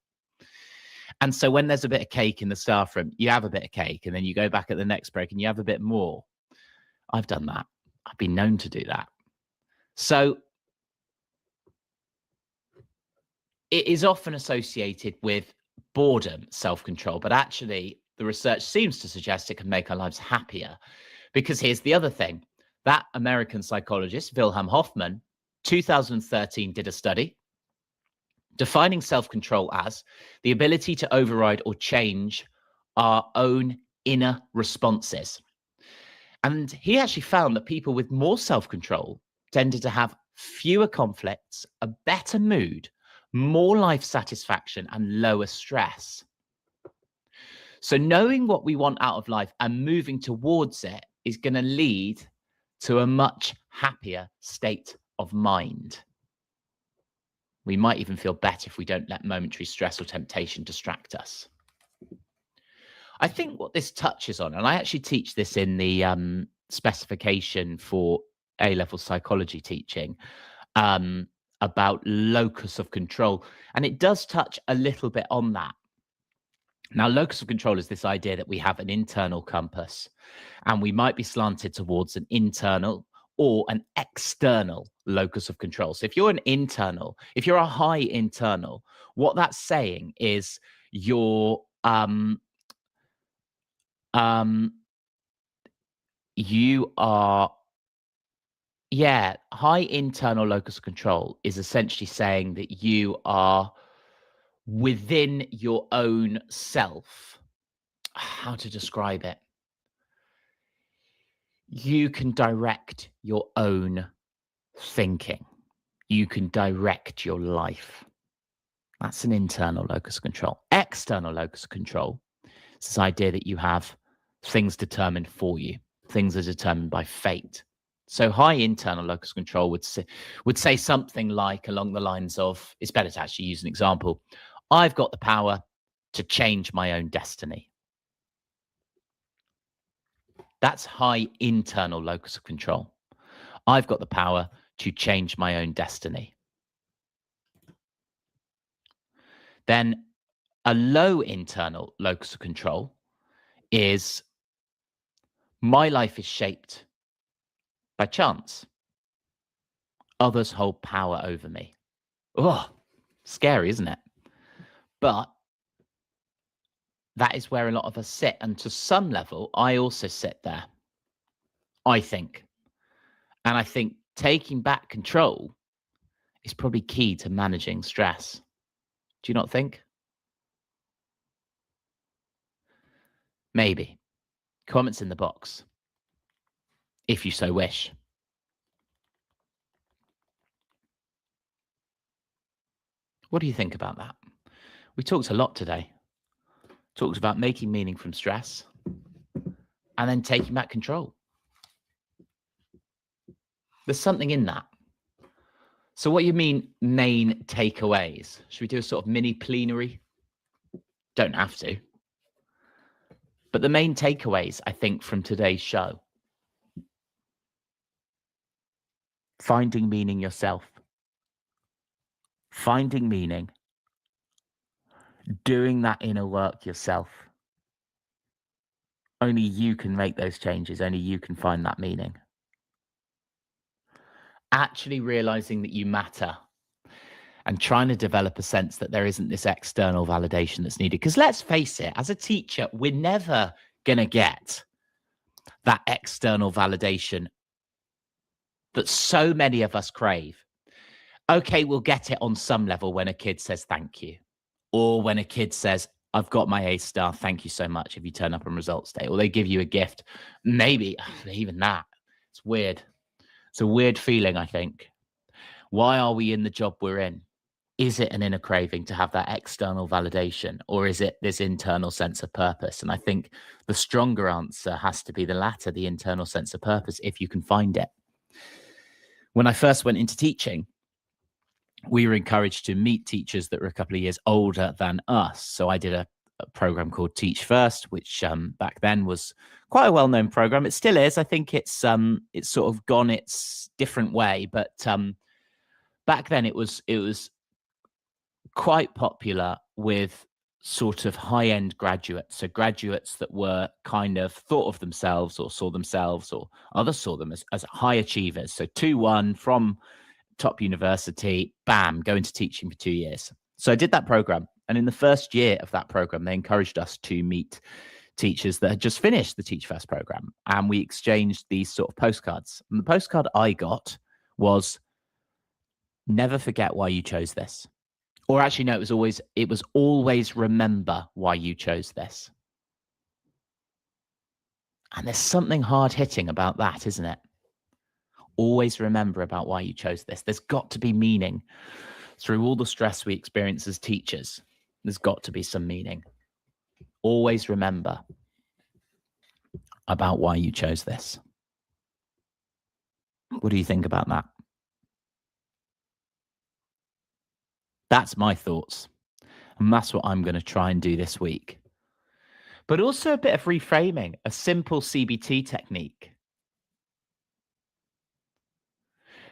Speaker 6: And so when there's a bit of cake in the staff room, you have a bit of cake, and then you go back at the next break and you have a bit more. I've done that. I've been known to do that. So it is often associated with boredom, self-control, but actually the research seems to suggest it can make our lives happier. Because here's the other thing. That American psychologist, Wilhelm Hoffman, 2013 did a study defining self-control as the ability to override or change our own inner responses. And he actually found that people with more self-control tended to have fewer conflicts, a better mood, more life satisfaction, and lower stress. So knowing what we want out of life and moving towards it is going to lead to a much happier state of mind. We might even feel better if we don't let momentary stress or temptation distract us. I think what this touches on, and I actually teach this in the specification for A-level psychology teaching, about locus of control. And it does touch a little bit on that. Now, locus of control is this idea that we have an internal compass and we might be slanted towards an internal or an external locus of control. So if you're an internal, if you're a high internal, what that's saying is you're you are, yeah, high internal locus of control is essentially saying that you are within your own self. How to describe it? You can direct your own thinking. You can direct your life. That's an internal locus of control. External locus of control is this idea that you have things determined for you. Things are determined by fate. So high internal locus of control would say something like along the lines of, it's better to actually use an example. I've got the power to change my own destiny. That's high internal locus of control. I've got the power to change my own destiny. Then a low internal locus of control is my life is shaped by chance. Others hold power over me. Oh, scary, isn't it? But that is where a lot of us sit. And to some level, I also sit there, I think. And I think taking back control is probably key to managing stress. Do you not think? Maybe. Comments in the box, if you so wish. What do you think about that? We talked a lot today. Talked about making meaning from stress and then taking back control. There's something in that. So what you mean main takeaways? Should we do a sort of mini plenary? Don't have to. But the main takeaways, I think, from today's show. Finding meaning yourself. Finding meaning. Doing that inner work yourself. Only you can make those changes. Only you can find that meaning. Actually realizing that you matter and trying to develop a sense that there isn't this external validation that's needed. Because let's face it, as a teacher, we're never going to get that external validation that so many of us crave. Okay, we'll get it on some level when a kid says thank you, or when a kid says, I've got my A star, thank you so much if you turn up on results day, or they give you a gift. Maybe even that. It's weird. It's a weird feeling, I think. Why are we in the job we're in? Is it an inner craving to have that external validation, or is it this internal sense of purpose? And I think the stronger answer has to be the latter, the internal sense of purpose, if you can find it. When I first went into teaching, we were encouraged to meet teachers that were a couple of years older than us. So I did a program called Teach First, which back then was quite a well-known program. It still is. I think it's sort of gone its different way, but back then it was quite popular with sort of high-end graduates. So graduates that were kind of thought of themselves or saw themselves, or others saw them as high achievers. So 2-1 from top university, bam, go into teaching for 2 years. So I did that program. And in the first year of that program, they encouraged us to meet teachers that had just finished the Teach First program. And we exchanged these sort of postcards. And the postcard I got was, never forget why you chose this. Or actually, no, it was always remember why you chose this. And there's something hard-hitting about that, isn't it? Always remember about why you chose this. There's got to be meaning through all the stress we experience as teachers. There's got to be some meaning. Always remember about why you chose this. What do you think about that? That's my thoughts. And that's what I'm going to try and do this week. But also a bit of reframing, a simple CBT technique.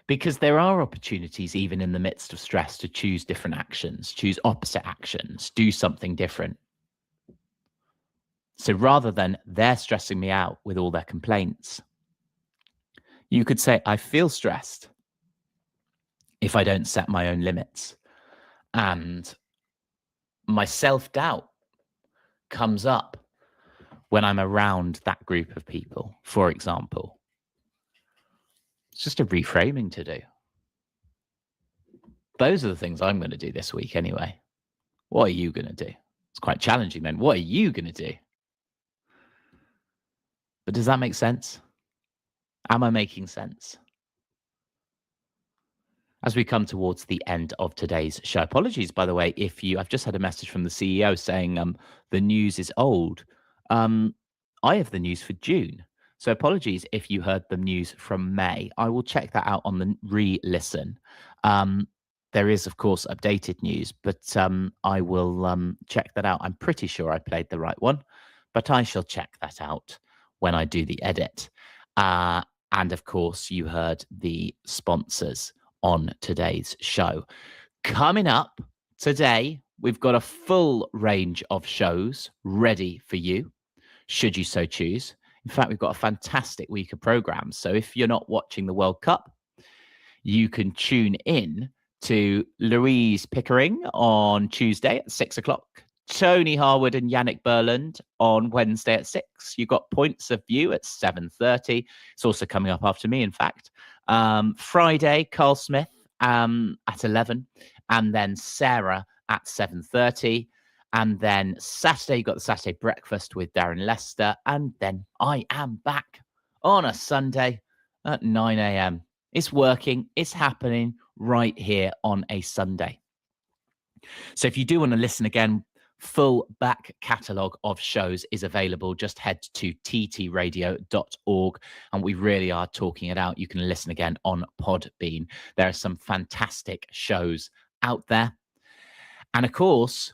Speaker 6: Because there are opportunities, even in the midst of stress, to choose different actions, choose opposite actions, do something different. So rather than they're stressing me out with all their complaints, you could say, I feel stressed if I don't set my own limits. And my self-doubt comes up when I'm around that group of people, for example. It's just a reframing to do. Those are the things I'm going to do this week anyway. What are you going to do? It's quite challenging then. What are you going to do? But does that make sense? Am I making sense? As we come towards the end of today's show, apologies, by the way, I've just had a message from the CEO saying the news is old. I have the news for June. So apologies if you heard the news from May. I will check that out on the re-listen. There is, of course, updated news, but I will check that out. I'm pretty sure I played the right one, but I shall check that out when I do the edit. And of course, you heard the sponsors on today's show. Coming up today, we've got a full range of shows ready for you, should you so choose. In fact, we've got a fantastic week of programs. So if you're not watching the World Cup, you can tune in to Louise Pickering on Tuesday at 6 o'clock. Tony Harwood and Yannick Berland on Wednesday at 6. You've got Points of View at 7:30. It's also coming up after me, in fact. Friday, Carl Smith at 11. And then Sarah at 7:30. And then Saturday, you've got the Saturday breakfast with Darren Lester. And then I am back on a Sunday at 9 a.m. It's working. It's happening right here on a Sunday. So if you do want to listen again, full back catalogue of shows is available. Just head to ttradio.org and we really are talking it out. You can listen again on Podbean. There are some fantastic shows out there. And of course,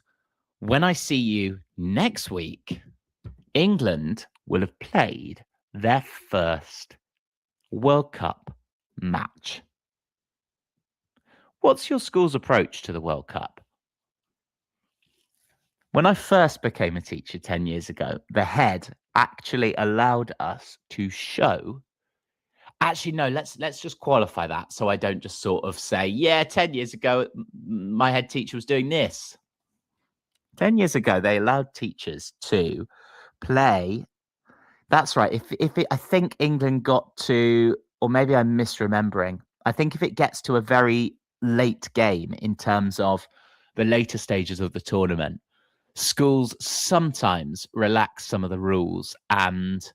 Speaker 6: when I see you next week, England will have played their first World Cup match. What's your school's approach to the World Cup? When I first became a teacher 10 years ago, the head actually allowed us to show. Actually, no, let's just qualify that so I don't just sort of say, yeah, 10 years ago, my head teacher was doing this. 10 years ago, they allowed teachers to play. That's right. I think England got to, or maybe I'm misremembering. I think if it gets to a very late game in terms of the later stages of the tournament, schools sometimes relax some of the rules, and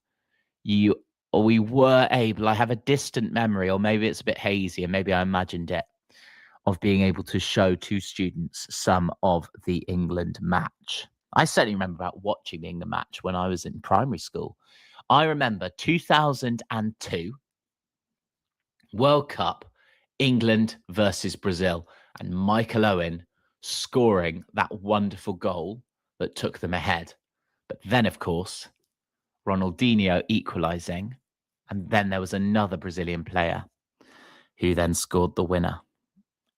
Speaker 6: we were able, I have a distant memory, or maybe it's a bit hazy, and maybe I imagined it, of being able to show to students some of the England match. I certainly remember about watching the England match when I was in primary school. I remember 2002 World Cup, England versus Brazil, and Michael Owen scoring that wonderful goal that took them ahead. But then, of course, Ronaldinho equalising, and then there was another Brazilian player who then scored the winner,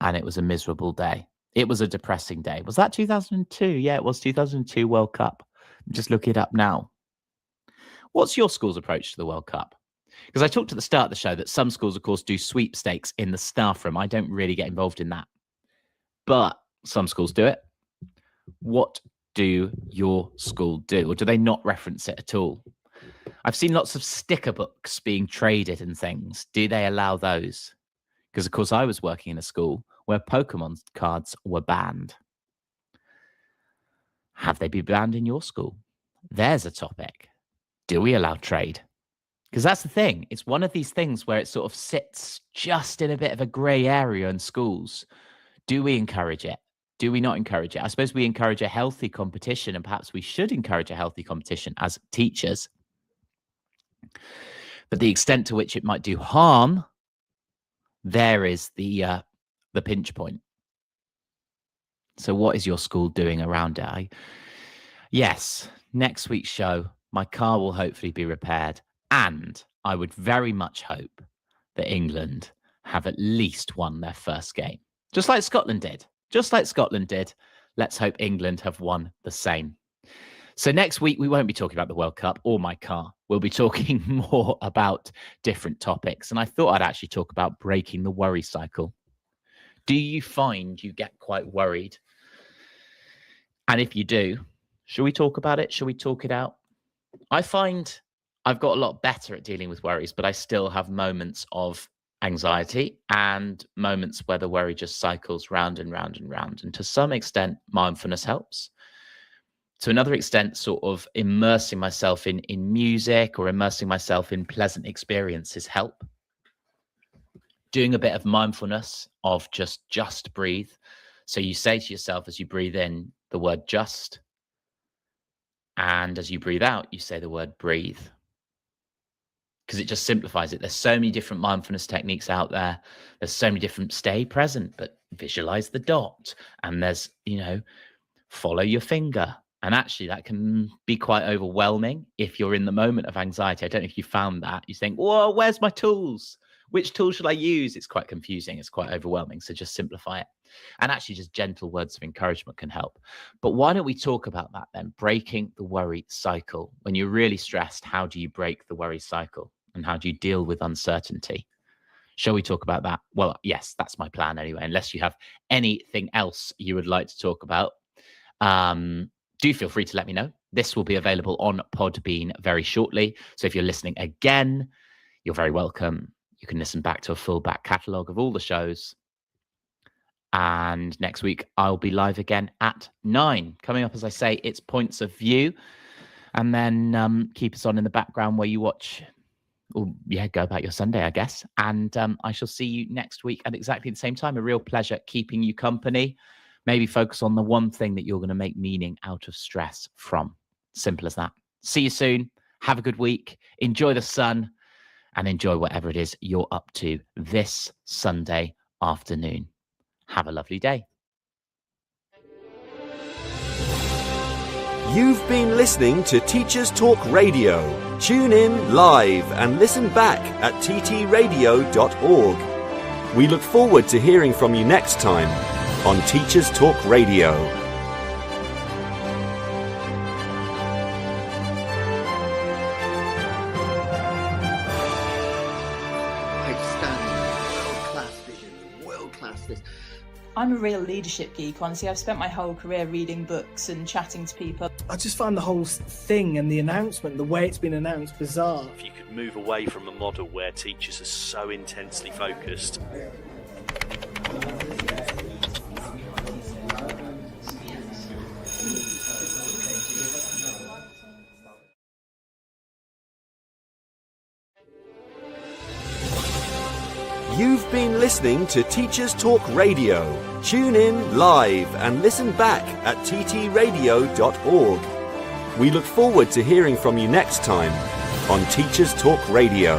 Speaker 6: and it was a miserable day. It was a depressing day. Was that 2002? Yeah, it was 2002 World Cup. Just look it up now. What's your school's approach to the World Cup? Because I talked at the start of the show that some schools, of course, do sweepstakes in the staff room. I don't really get involved in that, but some schools do it. What do your school do? Or do they not reference it at all? I've seen lots of sticker books being traded and things. Do they allow those? Because, of course, I was working in a school where Pokemon cards were banned. Have they been banned in your school? There's a topic. Do we allow trade? Because that's the thing. It's one of these things where it sort of sits just in a bit of a grey area in schools. Do we encourage it? Do we not encourage it? I suppose we encourage a healthy competition, and perhaps we should encourage a healthy competition as teachers. But the extent to which it might do harm, there is the pinch point. So what is your school doing around it? Yes, next week's show, my car will hopefully be repaired. And I would very much hope that England have at least won their first game. Just like Scotland did. Let's hope England have won the same. So next week, we won't be talking about the World Cup or my car. We'll be talking more about different topics. And I thought I'd actually talk about breaking the worry cycle. Do you find you get quite worried? And if you do, shall we talk about it? Shall we talk it out? I find I've got a lot better at dealing with worries, but I still have moments of anxiety and moments where the worry just cycles round and round and round. And to some extent, mindfulness helps. To another extent, sort of immersing myself in music or immersing myself in pleasant experiences help. Doing a bit of mindfulness of just breathe. So you say to yourself as you breathe in the word just, and as you breathe out, you say the word breathe. Because it just simplifies it. There's so many different mindfulness techniques out there. There's so many different stay present, but visualize the dot. And there's, follow your finger. And actually, that can be quite overwhelming if you're in the moment of anxiety. I don't know if you found that. You think, whoa, where's my tools? Which tool should I use? It's quite confusing. It's quite overwhelming. So just simplify it. And actually, just gentle words of encouragement can help. But why don't we talk about that then? Breaking the worry cycle. When you're really stressed, how do you break the worry cycle? And how do you deal with uncertainty? Shall we talk about that? Well, yes, that's my plan anyway, unless you have anything else you would like to talk about. Do feel free to let me know. This will be available on Podbean very shortly. So if you're listening again, you're very welcome. You can listen back to a full back catalogue of all the shows. And next week, I'll be live again at 9. Coming up, as I say, it's Points of View. And then keep us on in the background where you watch, or go about your Sunday, I guess. And I shall see you next week at exactly the same time. A real pleasure keeping you company. Maybe focus on the one thing that you're going to make meaning out of stress from. Simple as that. See you soon. Have a good week. Enjoy the sun and enjoy whatever it is you're up to this Sunday afternoon. Have a lovely day.
Speaker 5: You've been listening to Teachers Talk Radio. Tune in live and listen back at ttradio.org. We look forward to hearing from you next time on Teachers Talk Radio.
Speaker 2: World-class vision, world-class this.
Speaker 3: I'm a real leadership geek, honestly. I've spent my whole career reading books and chatting to people.
Speaker 4: I just find the whole thing and the announcement, the way it's been announced, bizarre.
Speaker 9: If you could move away from a model where teachers are so intensely focused.
Speaker 5: You've been listening to Teachers Talk Radio. Tune in live and listen back at ttradio.org. We look forward to hearing from you next time on Teachers Talk Radio.